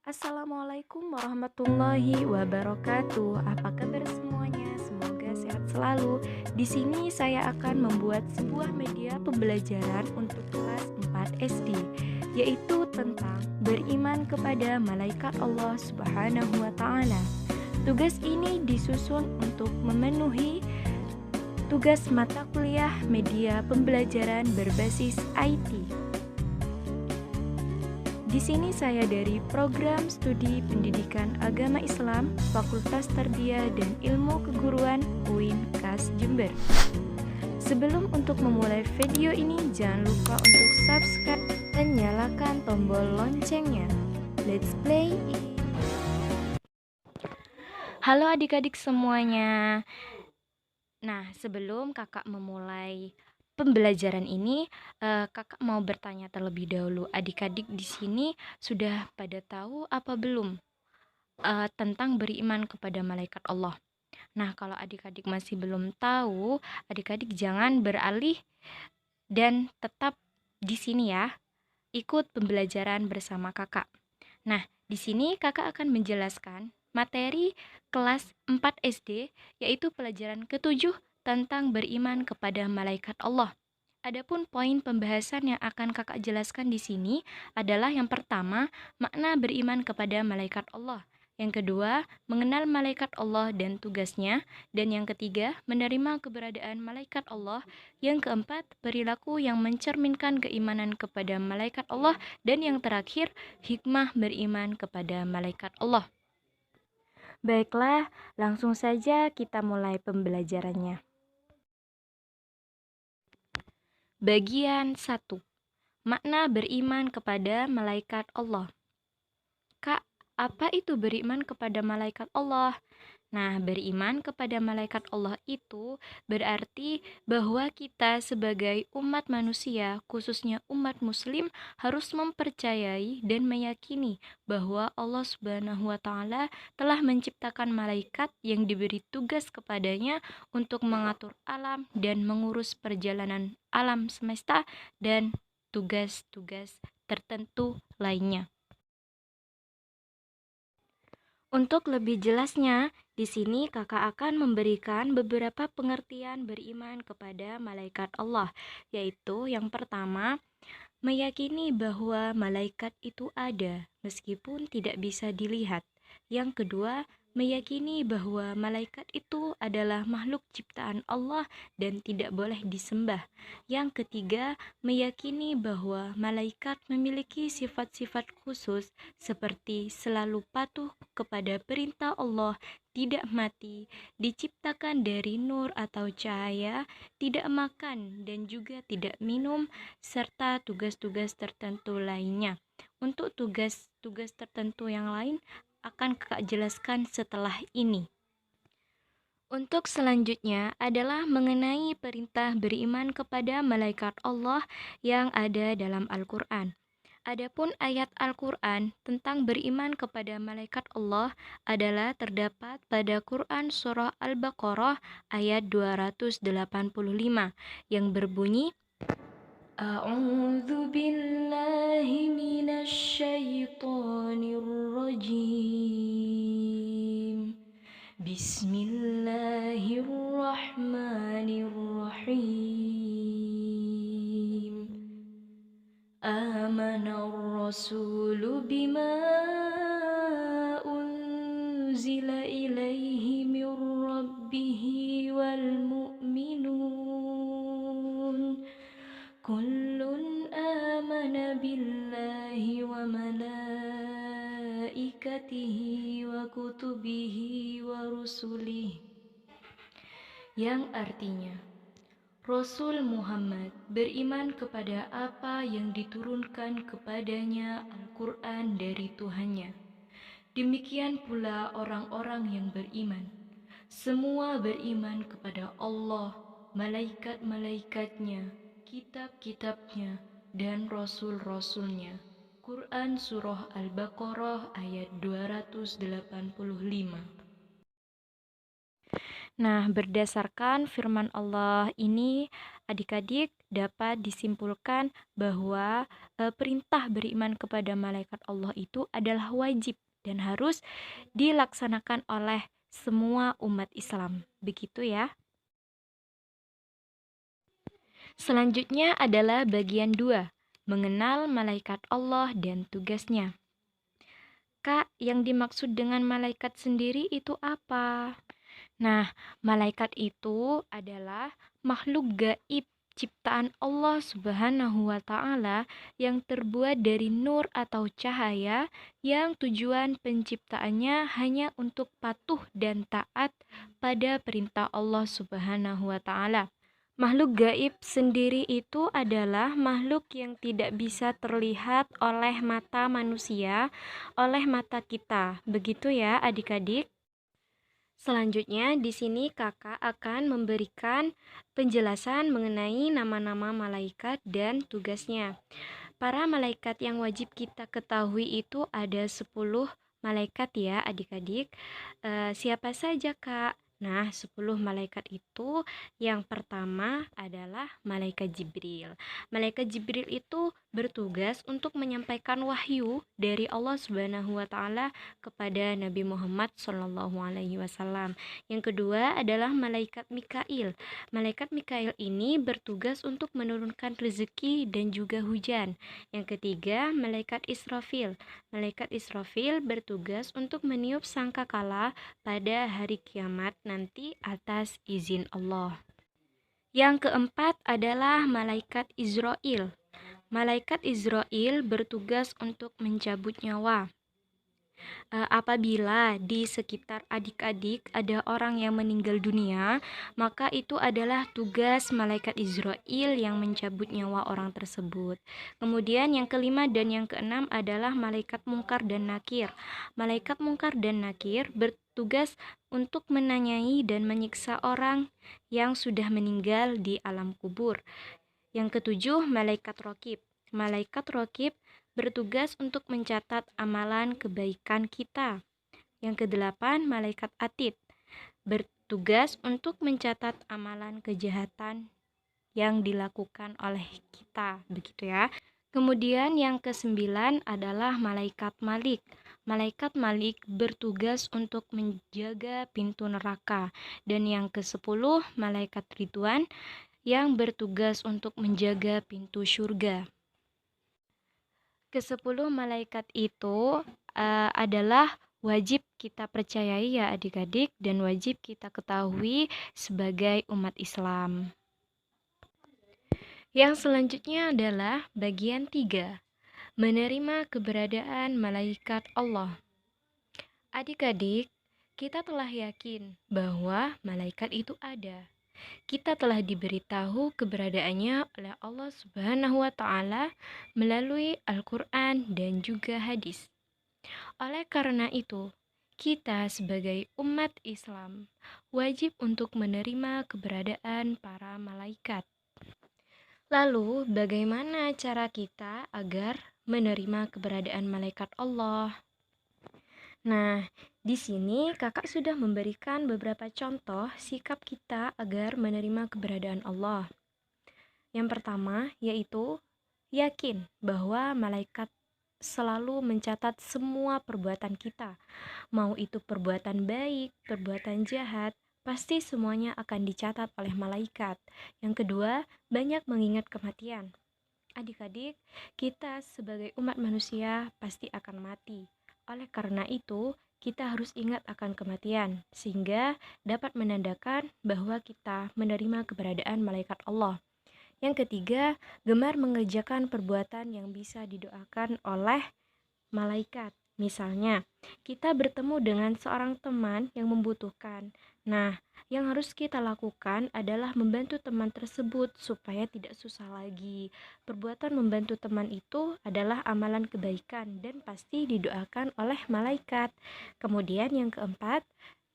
Assalamualaikum warahmatullahi wabarakatuh. Apa kabar semuanya? Semoga sehat selalu. Di sini saya akan membuat sebuah media pembelajaran untuk kelas 4 SD, yaitu tentang beriman kepada malaikat Allah Subhanahu wa taala. Tugas ini disusun untuk memenuhi tugas mata kuliah media pembelajaran berbasis IT. Di sini saya dari Program Studi Pendidikan Agama Islam, Fakultas Tarbiyah dan Ilmu Keguruan UIN KAS Jember. Sebelum untuk memulai video ini, jangan lupa untuk subscribe dan nyalakan tombol loncengnya. Let's play it. Halo adik-adik semuanya. Nah, sebelum kakak memulai pembelajaran ini, kakak mau bertanya terlebih dahulu. Adik-adik di sini sudah pada tahu apa belum tentang beriman kepada malaikat Allah? Nah, kalau adik-adik masih belum tahu, adik-adik jangan beralih dan tetap di sini ya. Ikut pembelajaran bersama kakak. Nah, di sini kakak akan menjelaskan materi kelas 4 SD, yaitu pelajaran ketujuh tentang beriman kepada malaikat Allah. Adapun poin pembahasan yang akan kakak jelaskan di sini adalah yang pertama, makna beriman kepada malaikat Allah. Yang kedua, mengenal malaikat Allah dan tugasnya. Dan yang ketiga, menerima keberadaan malaikat Allah. Yang keempat, perilaku yang mencerminkan keimanan kepada malaikat Allah. Dan yang terakhir, hikmah beriman kepada malaikat Allah. Baiklah, langsung saja kita mulai pembelajarannya. Bagian 1. Makna beriman kepada malaikat Allah. Kak, apa itu beriman kepada malaikat Allah? Nah, beriman kepada malaikat Allah itu berarti bahwa kita sebagai umat manusia, khususnya umat muslim, harus mempercayai dan meyakini bahwa Allah Subhanahu wa taala telah menciptakan malaikat yang diberi tugas kepadanya untuk mengatur alam dan mengurus perjalanan alam semesta dan tugas-tugas tertentu lainnya. Untuk lebih jelasnya, di sini kakak akan memberikan beberapa pengertian beriman kepada malaikat Allah, yaitu yang pertama, meyakini bahwa malaikat itu ada meskipun tidak bisa dilihat. Yang kedua, meyakini bahwa malaikat itu adalah makhluk ciptaan Allah dan tidak boleh disembah. Yang ketiga, meyakini bahwa malaikat memiliki sifat-sifat khusus seperti selalu patuh kepada perintah Allah, tidak mati, diciptakan dari nur atau cahaya, tidak makan dan juga tidak minum, serta tugas-tugas tertentu lainnya. Untuk tugas-tugas tertentu yang lain akan kakak jelaskan setelah ini. Untuk selanjutnya adalah mengenai perintah beriman kepada malaikat Allah yang ada dalam Al-Quran. Adapun ayat Al-Quran tentang beriman kepada malaikat Allah adalah terdapat pada Quran Surah Al-Baqarah ayat 285 yang berbunyi, A'udzu billahi minasy syaithanir rajim. Bismillahirrahmanirrahim. Amanar rasulu bima unzila ilaihi mir rabbihi wal mu'minun. Kullun amana billahi wa malaikatihi wa kutubihi wa rusulihi. Yang artinya, Rasul Muhammad beriman kepada apa yang diturunkan kepadanya Al-Quran dari Tuhannya. Demikian pula orang-orang yang beriman. Semua beriman kepada Allah, malaikat-malaikatnya, kitab-kitabnya, dan rasul-rasulnya. Quran Surah Al-Baqarah ayat 285. Nah, berdasarkan firman Allah ini, adik-adik dapat disimpulkan bahwa perintah beriman kepada malaikat Allah itu adalah wajib dan harus dilaksanakan oleh semua umat Islam. Begitu ya. Selanjutnya adalah bagian 2, mengenal malaikat Allah dan tugasnya. Kak, yang dimaksud dengan malaikat sendiri itu apa? Nah, malaikat itu adalah makhluk gaib ciptaan Allah Subhanahu wa Ta'ala yang terbuat dari nur atau cahaya, yang tujuan penciptaannya hanya untuk patuh dan taat pada perintah Allah Subhanahu wa Ta'ala. Makhluk gaib sendiri itu adalah makhluk yang tidak bisa terlihat oleh mata manusia, oleh mata kita. Begitu ya, adik-adik. Selanjutnya, di sini kakak akan memberikan penjelasan mengenai nama-nama malaikat dan tugasnya. Para malaikat yang wajib kita ketahui itu ada 10 malaikat ya adik-adik. Siapa saja Kak? Nah, 10 malaikat itu yang pertama adalah malaikat Jibril. Malaikat Jibril itu bertugas untuk menyampaikan wahyu dari Allah Subhanahu wa Ta'ala kepada Nabi Muhammad SAW. Yang kedua adalah malaikat Mikail. Malaikat Mikail ini bertugas untuk menurunkan rezeki dan juga hujan. Yang ketiga, malaikat Israfil. Malaikat Israfil bertugas untuk meniup sangkakala pada hari kiamat nanti atas izin Allah. Yang keempat adalah malaikat Izrail. Malaikat Izrail bertugas untuk mencabut nyawa. Apabila di sekitar adik-adik ada orang yang meninggal dunia, maka itu adalah tugas malaikat Izrail yang mencabut nyawa orang tersebut. Kemudian yang kelima dan yang keenam adalah malaikat Mungkar dan Nakir. Malaikat Mungkar dan Nakir bertugas untuk menanyai dan menyiksa orang yang sudah meninggal di alam kubur. Yang ketujuh, malaikat Raqib. Malaikat Raqib bertugas untuk mencatat amalan kebaikan kita. Yang kedelapan, malaikat Atid bertugas untuk mencatat amalan kejahatan yang dilakukan oleh kita, begitu ya. Kemudian yang kesembilan adalah malaikat Malik. Malaikat Malik bertugas untuk menjaga pintu neraka. Dan yang ke-10, malaikat Ridwan yang bertugas untuk menjaga pintu surga. Ke-10 malaikat itu adalah wajib kita percayai ya adik-adik, dan wajib kita ketahui sebagai umat Islam. Yang selanjutnya adalah bagian 3, menerima keberadaan malaikat Allah. Adik-adik, kita telah yakin bahwa malaikat itu ada. Kita telah diberitahu keberadaannya oleh Allah Subhanahu wa Ta'ala melalui Al-Quran dan juga hadis. Oleh karena itu, kita sebagai umat Islam wajib untuk menerima keberadaan para malaikat. Lalu, bagaimana cara kita agar menerima keberadaan malaikat Allah? Nah, di sini kakak sudah memberikan beberapa contoh sikap kita agar menerima keberadaan Allah. Yang pertama yaitu yakin bahwa malaikat selalu mencatat semua perbuatan kita. Mau itu perbuatan baik, perbuatan jahat, pasti semuanya akan dicatat oleh malaikat. Yang kedua, banyak mengingat kematian. Adik-adik, kita sebagai umat manusia pasti akan mati. Oleh karena itu, kita harus ingat akan kematian, sehingga dapat menandakan bahwa kita menerima keberadaan malaikat Allah. Yang ketiga, gemar mengerjakan perbuatan yang bisa didoakan oleh malaikat. Misalnya, kita bertemu dengan seorang teman yang membutuhkan. Nah, yang harus kita lakukan adalah membantu teman tersebut supaya tidak susah lagi. Perbuatan membantu teman itu adalah amalan kebaikan dan pasti didoakan oleh malaikat. Kemudian yang keempat,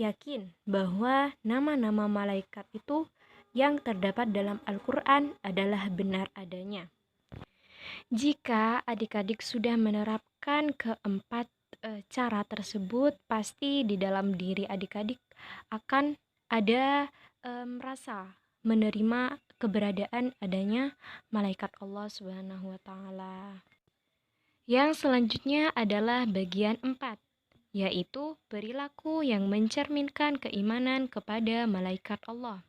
yakin bahwa nama-nama malaikat itu yang terdapat dalam Al-Quran adalah benar adanya. Jika adik-adik sudah menerapkan keempat cara tersebut, pasti di dalam diri adik-adik akan ada rasa menerima keberadaan adanya malaikat Allah Subhanahu wa taala. Yang selanjutnya adalah bagian 4, yaitu perilaku yang mencerminkan keimanan kepada malaikat Allah.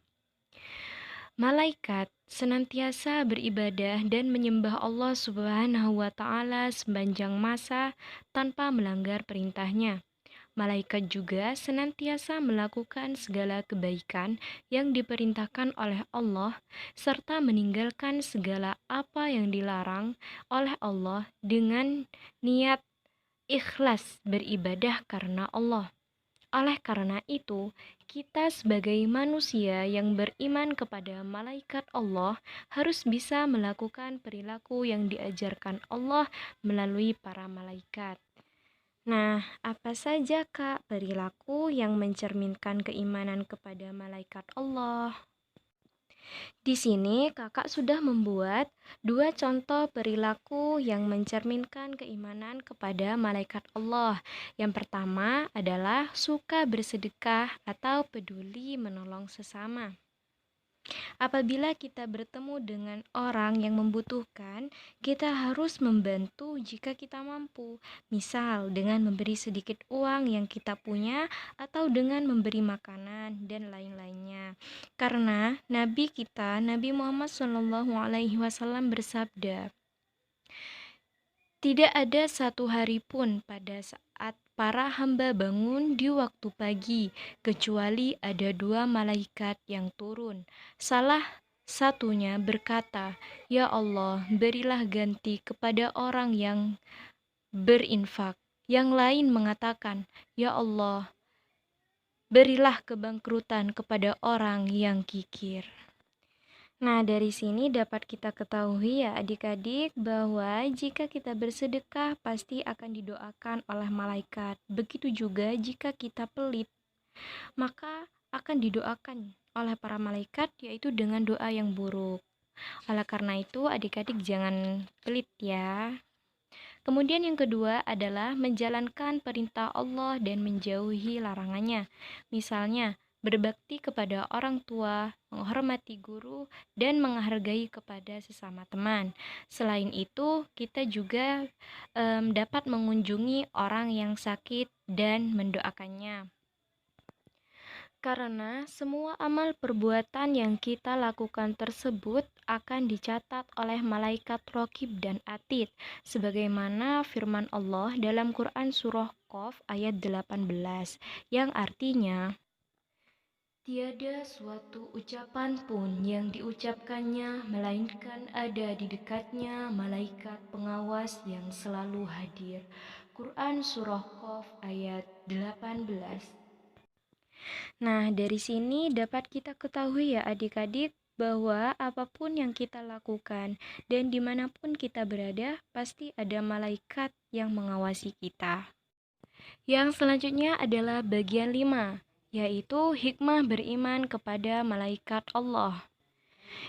Malaikat senantiasa beribadah dan menyembah Allah Subhanahu wa taala sepanjang masa tanpa melanggar perintahnya. Malaikat juga senantiasa melakukan segala kebaikan yang diperintahkan oleh Allah serta meninggalkan segala apa yang dilarang oleh Allah dengan niat ikhlas beribadah karena Allah. Oleh karena itu, kita sebagai manusia yang beriman kepada malaikat Allah harus bisa melakukan perilaku yang diajarkan Allah melalui para malaikat. Nah, apa saja Kak perilaku yang mencerminkan keimanan kepada malaikat Allah? Di sini kakak sudah membuat 2 contoh perilaku yang mencerminkan keimanan kepada malaikat Allah. Yang pertama adalah suka bersedekah atau peduli menolong sesama. Apabila kita bertemu dengan orang yang membutuhkan, kita harus membantu jika kita mampu. Misal dengan memberi sedikit uang yang kita punya atau dengan memberi makanan dan lain-lainnya. Karena Nabi kita, Nabi Muhammad SAW bersabda, tidak ada satu hari pun pada saat para hamba bangun di waktu pagi, kecuali ada 2 malaikat yang turun. Salah satunya berkata, "Ya Allah, berilah ganti kepada orang yang berinfak." Yang lain mengatakan, "Ya Allah, berilah kebangkrutan kepada orang yang kikir." Nah, dari sini dapat kita ketahui ya adik-adik bahwa jika kita bersedekah pasti akan didoakan oleh malaikat. Begitu juga jika kita pelit, maka akan didoakan oleh para malaikat yaitu dengan doa yang buruk. Oleh karena itu adik-adik jangan pelit ya. Kemudian yang kedua adalah menjalankan perintah Allah dan menjauhi larangannya. Misalnya, berbakti kepada orang tua, menghormati guru, dan menghargai kepada sesama teman. Selain itu, kita juga dapat mengunjungi orang yang sakit dan mendoakannya. Karena semua amal perbuatan yang kita lakukan tersebut akan dicatat oleh malaikat Raqib dan Atid, sebagaimana firman Allah dalam Quran Surah Qaf ayat 18, yang artinya, tiada suatu ucapan pun yang diucapkannya, melainkan ada di dekatnya malaikat pengawas yang selalu hadir. Quran Surah Qaf ayat 18. Nah, dari sini dapat kita ketahui ya adik-adik bahwa apapun yang kita lakukan dan dimanapun kita berada, pasti ada malaikat yang mengawasi kita. Yang selanjutnya adalah bagian 5, yaitu hikmah beriman kepada malaikat Allah.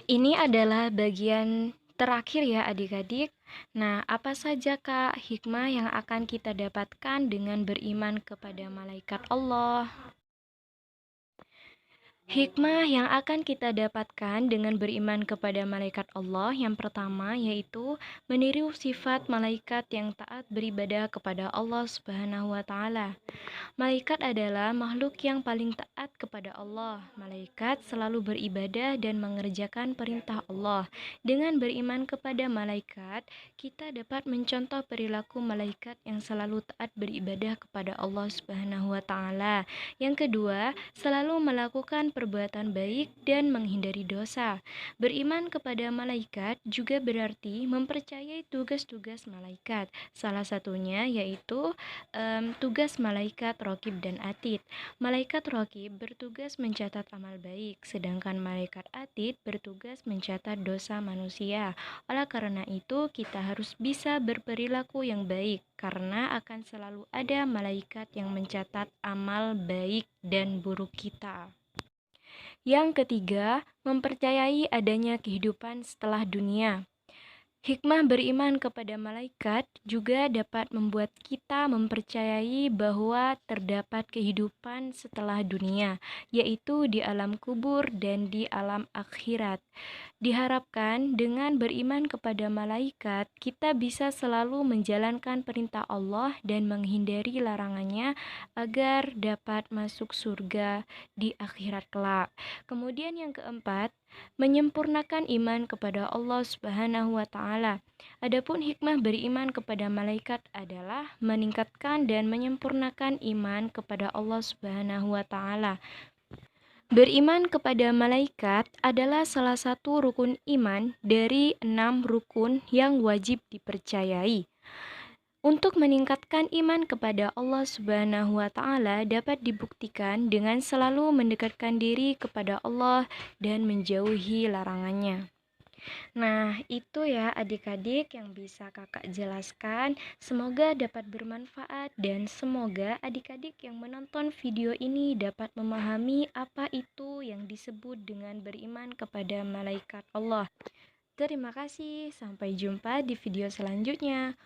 Ini adalah bagian terakhir ya adik-adik. Nah, apa saja Kak hikmah yang akan kita dapatkan dengan beriman kepada malaikat Allah? Hikmah yang akan kita dapatkan dengan beriman kepada malaikat Allah yang pertama yaitu meniru sifat malaikat yang taat beribadah kepada Allah Subhanahu wa taala. Malaikat adalah makhluk yang paling taat kepada Allah. Malaikat selalu beribadah dan mengerjakan perintah Allah. Dengan beriman kepada malaikat, kita dapat mencontoh perilaku malaikat yang selalu taat beribadah kepada Allah Subhanahu wa taala. Yang kedua, selalu melakukan perbuatan baik dan menghindari dosa. Beriman kepada malaikat juga berarti mempercayai tugas-tugas malaikat. Salah satunya yaitu tugas malaikat Raqib dan Atid. Malaikat Raqib bertugas mencatat amal baik, sedangkan malaikat Atid bertugas mencatat dosa manusia. Oleh karena itu, kita harus bisa berperilaku yang baik, karena akan selalu ada malaikat yang mencatat amal baik dan buruk kita. Yang ketiga, mempercayai adanya kehidupan setelah dunia. Hikmah beriman kepada malaikat juga dapat membuat kita mempercayai bahwa terdapat kehidupan setelah dunia, yaitu di alam kubur dan di alam akhirat. Diharapkan dengan beriman kepada malaikat, kita bisa selalu menjalankan perintah Allah dan menghindari larangannya agar dapat masuk surga di akhirat kelak. Kemudian yang keempat, menyempurnakan iman kepada Allah Subhanahu wa taala. Adapun hikmah beriman kepada malaikat adalah meningkatkan dan menyempurnakan iman kepada Allah Subhanahu wa taala. Beriman kepada malaikat adalah salah satu rukun iman dari 6 rukun yang wajib dipercayai. Untuk meningkatkan iman kepada Allah Subhanahu wa taala dapat dibuktikan dengan selalu mendekatkan diri kepada Allah dan menjauhi larangannya. Nah, itu ya adik-adik yang bisa kakak jelaskan. Semoga dapat bermanfaat dan semoga adik-adik yang menonton video ini dapat memahami apa itu yang disebut dengan beriman kepada malaikat Allah. Terima kasih, sampai jumpa di video selanjutnya.